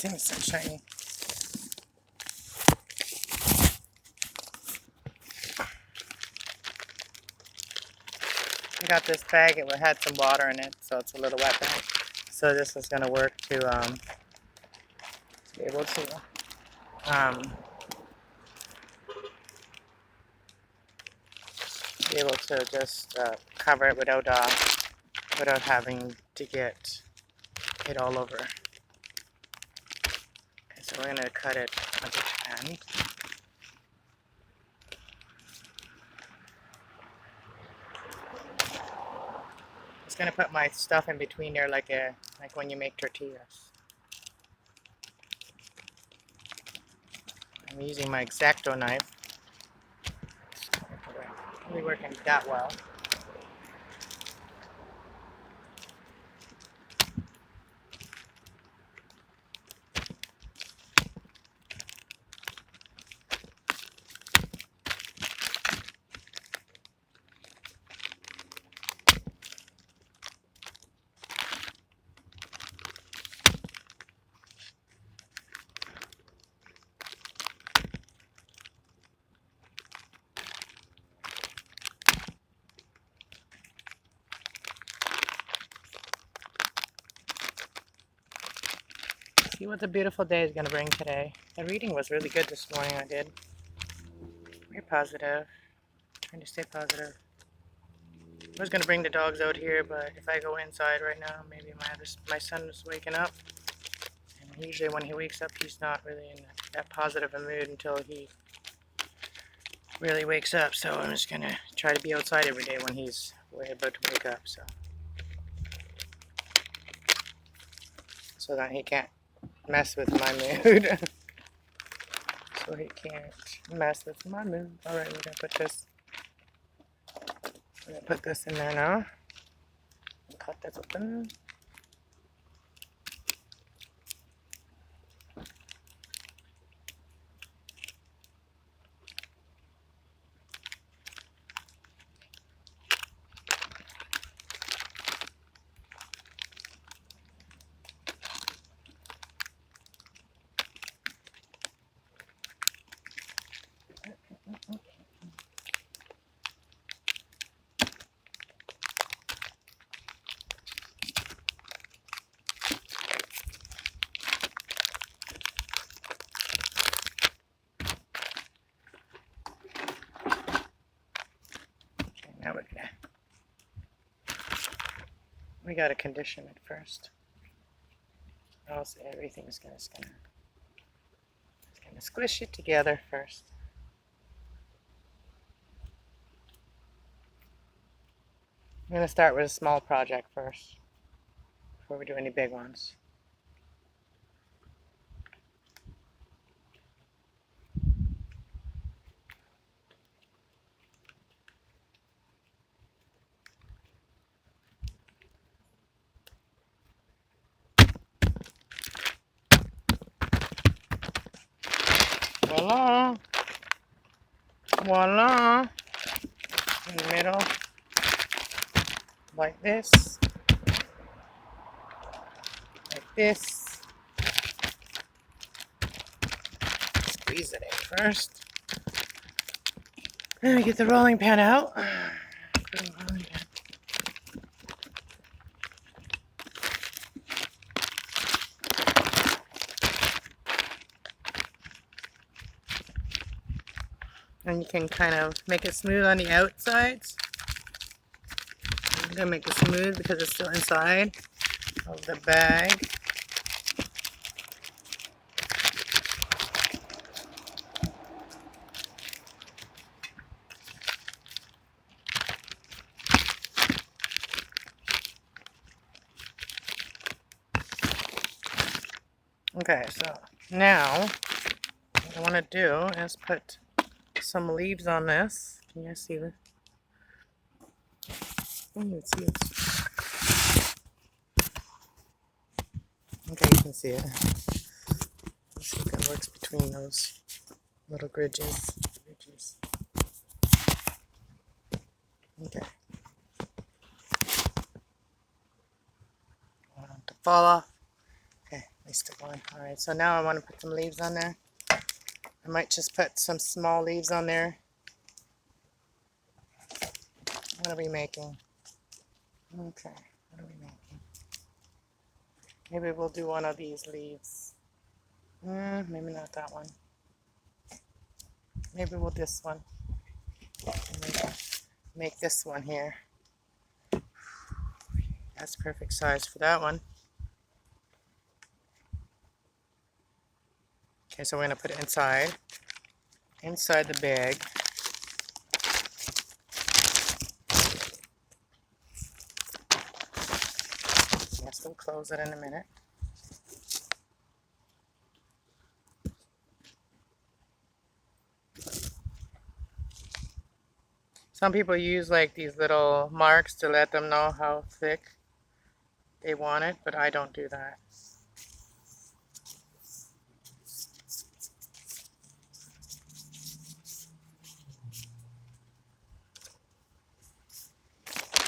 Everything's so shiny. I got this bag. It had some water in it, so it's a little wet bag. So this is going to work to be able to just cover it without having to get it all over. Okay, so we're going to cut it at each end. Just going to put my stuff in between there like when you make tortillas. I'm using my X-Acto knife. It's not really working that well. See what the beautiful day is going to bring today. The reading was really good this morning. I did. Very positive. Trying to stay positive. I was going to bring the dogs out here, but if I go inside right now, maybe my son is waking up. And usually when he wakes up, he's not really in that positive a mood until he really wakes up. So I'm just going to try to be outside every day when he's about to wake up. So that he can't mess with my mood. So he can't mess with my mood. Alright, we're going to put this in there now. Cut this open. Now we gotta condition it first. Else everything's gonna squish it together first. I'm gonna start with a small project first before we do any big ones. Voila! Voila! In the middle, like this, like this. Squeeze it in first. Then we get the rolling pin out. And you can kind of make it smooth on the outsides. I'm going to make it smooth because it's still inside of the bag. Okay, so now what I want to do is put some leaves on this. Can you guys see this? Oh, you can see it. Okay, you can see it. Let's see if it works between those little ridges. Okay. I want them to fall off. Okay, stick one. Alright, so now I want to put some leaves on there. I might just put some small leaves on there. What are we making? Okay, what are we making? Maybe we'll do one of these leaves. Maybe not that one. Maybe we'll this one. Maybe make this one here. That's perfect size for that one. Okay, so we're going to put it inside the bag. Yes, we'll close it in a minute. Some people use like these little marks to let them know how thick they want it, but I don't do that.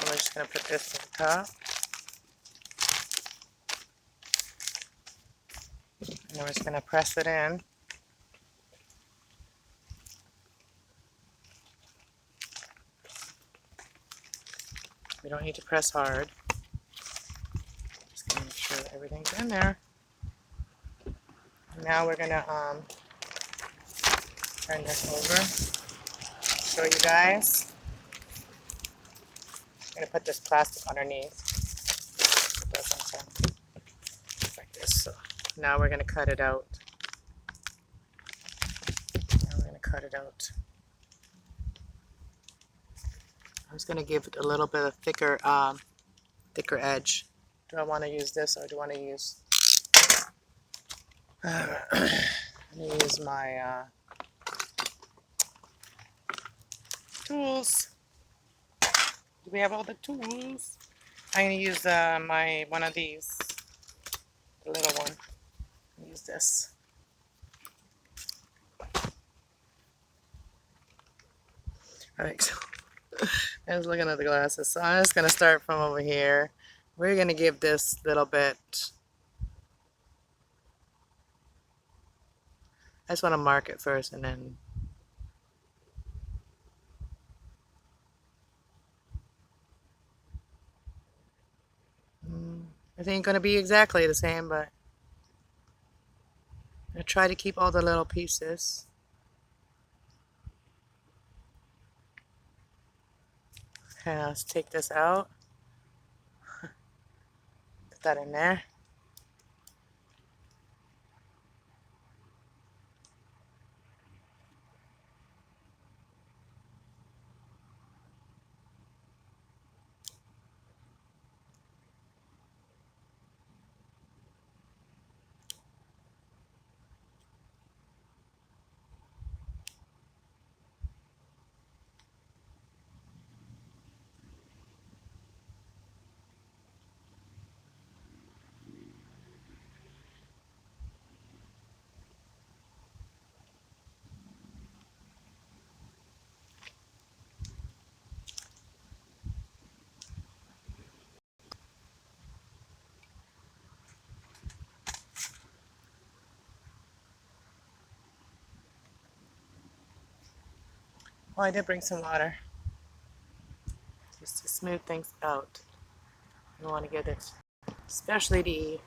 We're just going to put this at the top. And we're just going to press it in. We don't need to press hard. Just going to make sure that everything's in there. Now we're going to turn this over. Show you guys. I'm going to put this plastic underneath. It doesn't like this. So now we're going to cut it out. I'm just going to give it a little bit of thicker edge. Do I want to use this or do I want to use... I'm going to use my tools. Do we have all the tools? I'm going to use one of these, the little one. Use this. Alright, so I was looking at the glasses. So I'm just going to start from over here. We're going to give this little bit. I just want to mark it first and then. It ain't going to be exactly the same, but I try to keep all the little pieces. Okay, let's take this out. Put that in there. Well, I did bring some water just to smooth things out. We want to get it, especially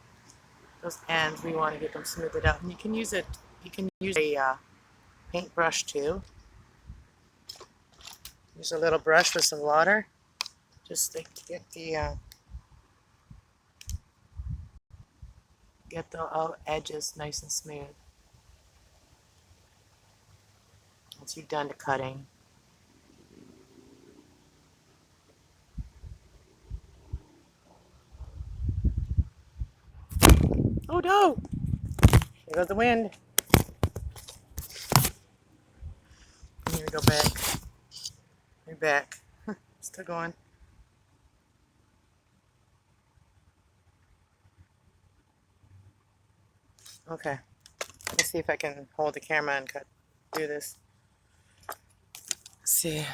those ends, we want to get them smoothed out. And you can use it, you can use a paintbrush too. Use a little brush with some water, just to get the edges nice and smooth. Once you're done the cutting. Oh no! Here goes the wind. Here we go back. We're back. Still going. Okay. Let's see if I can hold the camera and do this. Let's see.